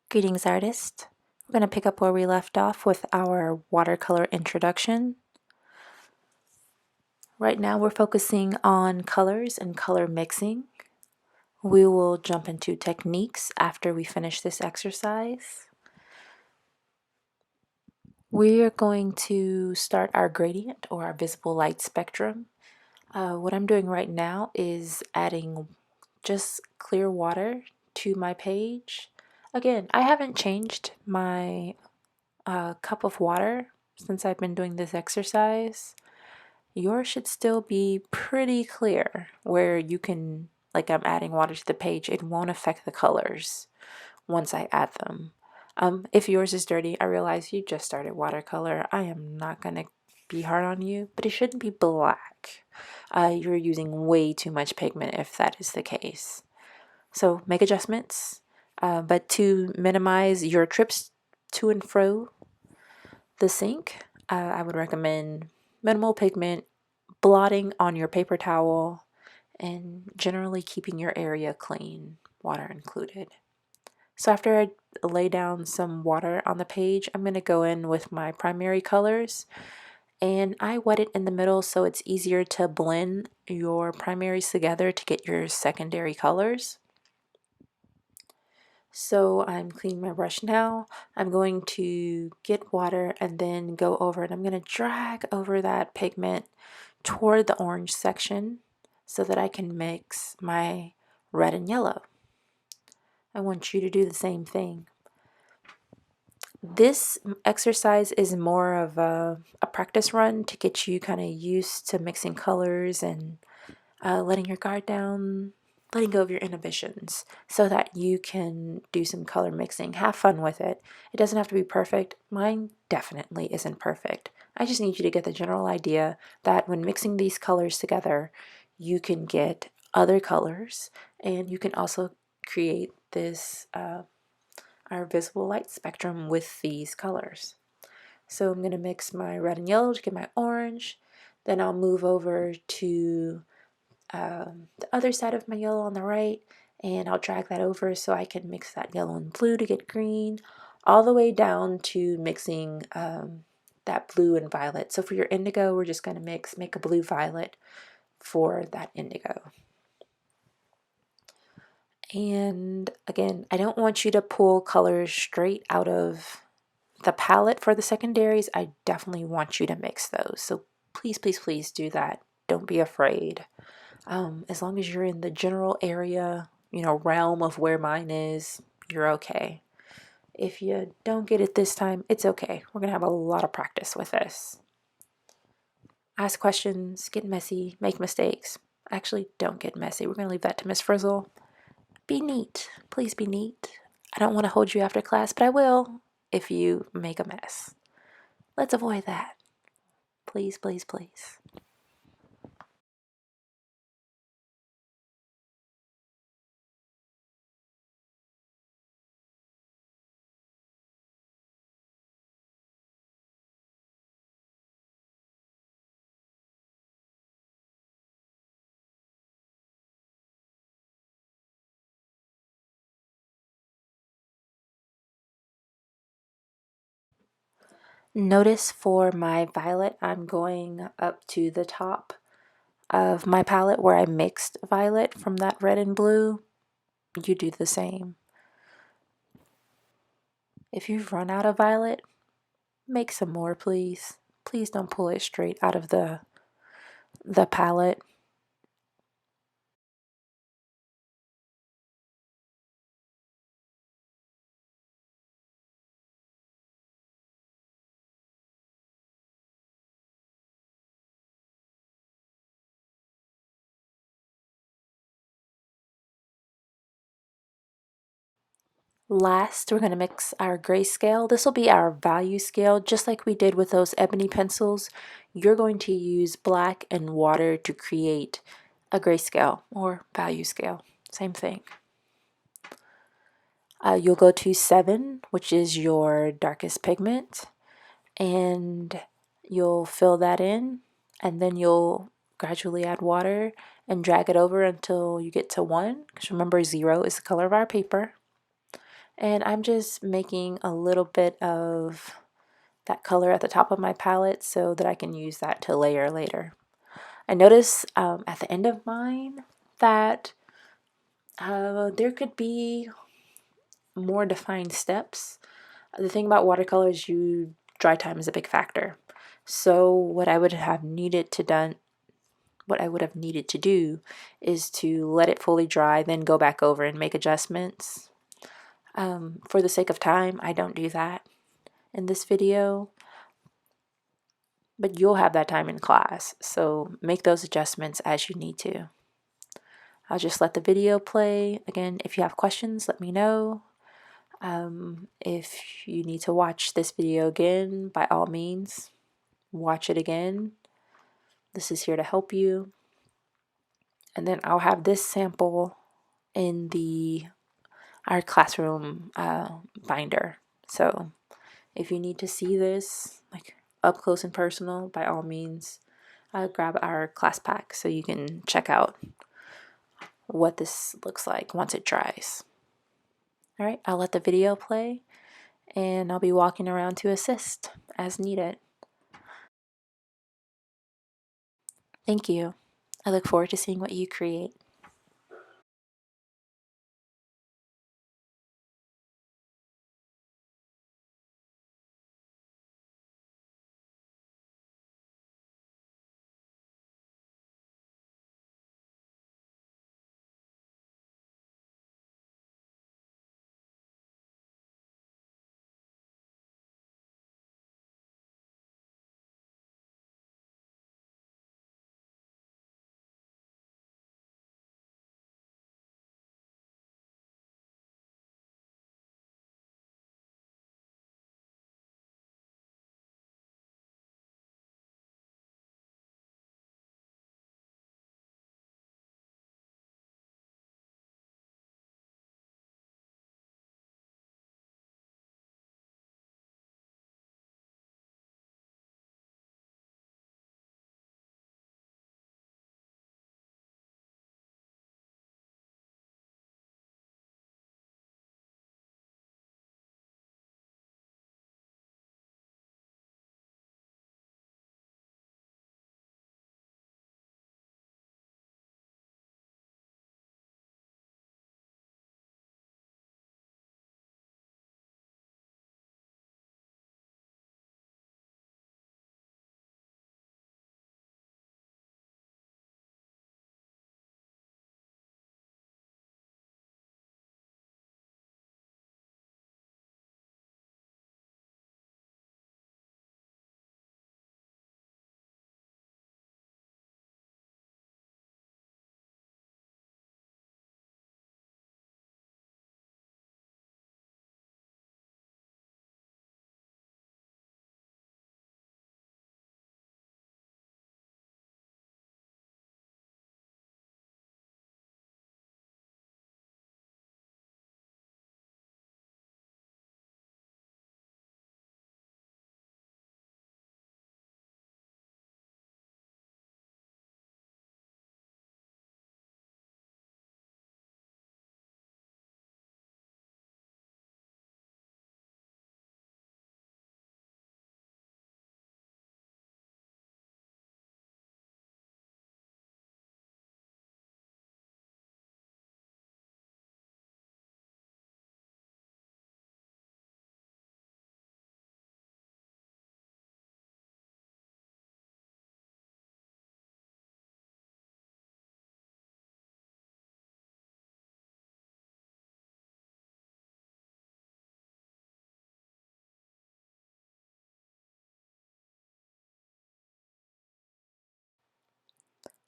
Greetings, artist. We're going to pick up where we left off with our watercolor introduction. Right now we're focusing on colors and color mixing. We will jump into techniques after we finish this exercise. We're going to start our gradient or our visible light spectrum. What I'm doing right now is adding just clear water to my page. Again, I haven't changed my cup of water since I've been doing this exercise. Yours should still be pretty clear where you can, like I'm adding water to the page, it won't affect the colors once I add them. If yours is dirty, I realize you just started watercolor. I am not going to be hard on you, but it shouldn't be black. You're using way too much pigment if that is the case. So make adjustments, but to minimize your trips to and fro the sink, I would recommend minimal pigment, blotting on your paper towel, and generally keeping your area clean, water included. So after I lay down some water on the page, I'm going to go in with my primary colors, and I wet it in the middle so it's easier to blend your primaries together to get your secondary colors. So I'm cleaning my brush now. I'm going to get water and then go over it. I'm going to drag over that pigment toward the orange section so that I can mix my red and yellow. I want you to do the same thing. This exercise is more of a practice run to get you kind of used to mixing colors and letting your guard down, letting go of your inhibitions so that you can do some color mixing. Have fun with it. It doesn't have to be perfect. Mine definitely isn't perfect. I just need you to get the general idea that when mixing these colors together, you can get other colors and you can also create this our visible light spectrum with these colors. So I'm going to mix my red and yellow to get my orange. Then I'll move over to the other side of my yellow on the right, and I'll drag that over so I can mix that yellow and blue to get green, all the way down to mixing that blue and violet. So for your indigo, we're just going to make a blue violet for that indigo. And again, I don't want you to pull colors straight out of the palette for the secondaries. I definitely want you to mix those. So please, please, please do that. Don't be afraid. As long as you're in the general area, realm of where mine is, you're okay. If you don't get it this time, it's okay. We're going to have a lot of practice with this. Ask questions, get messy, make mistakes. Actually, don't get messy. We're going to leave that to Miss Frizzle. Be neat. Please be neat. I don't want to hold you after class, but I will if you make a mess. Let's avoid that. Please, please, please. Notice for my violet, I'm going up to the top of my palette where I mixed violet from that red and blue. You do the same. If you've run out of violet, make some more, please. Please don't pull it straight out of the palette. Last, we're going to mix our grayscale. This will be our value scale, just like we did with those ebony pencils. You're going to use black and water to create a grayscale or value scale. Same thing. You'll go to 7, which is your darkest pigment, and you'll fill that in, and then you'll gradually add water and drag it over until you get to 1, because remember 0 is the color of our paper. And I'm just making a little bit of that color at the top of my palette so that I can use that to layer later. I notice at the end of mine that there could be more defined steps. The thing about watercolors, dry time is a big factor. So what I would have needed to do is to let it fully dry, then go back over and make adjustments. For the sake of time, I don't do that in this video, but you'll have that time in class, so make those adjustments as you need to. I'll just let the video play. Again, if you have questions, let me know. If you need to watch this video again, by all means, watch it again. This is here to help you. And then I'll have this sample in our classroom binder. So if you need to see this like up close and personal, by all means, grab our class pack so you can check out what this looks like once it dries. All right, I'll let the video play and I'll be walking around to assist as needed. Thank you. I look forward to seeing what you create.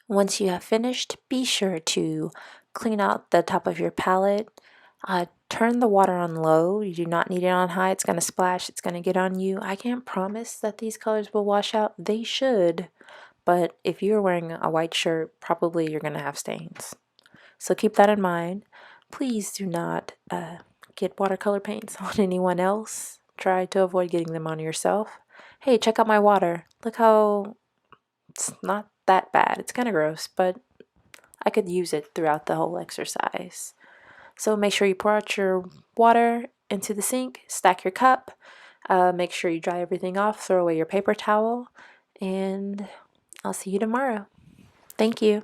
Once you have finished, be sure to clean out the top of your palette. Turn the water on low. You do not need it on high. It's going to splash. It's going to get on you. I can't promise that these colors will wash out. They should. But if you're wearing a white shirt, probably you're going to have stains. So keep that in mind. Please do not get watercolor paints on anyone else. Try to avoid getting them on yourself. Hey, check out my water. Look how it's not that bad. It's kind of gross, but I could use it throughout the whole exercise. So make sure you pour out your water into the sink, stack your cup, make sure you dry everything off, throw away your paper towel, and I'll see you tomorrow. Thank you.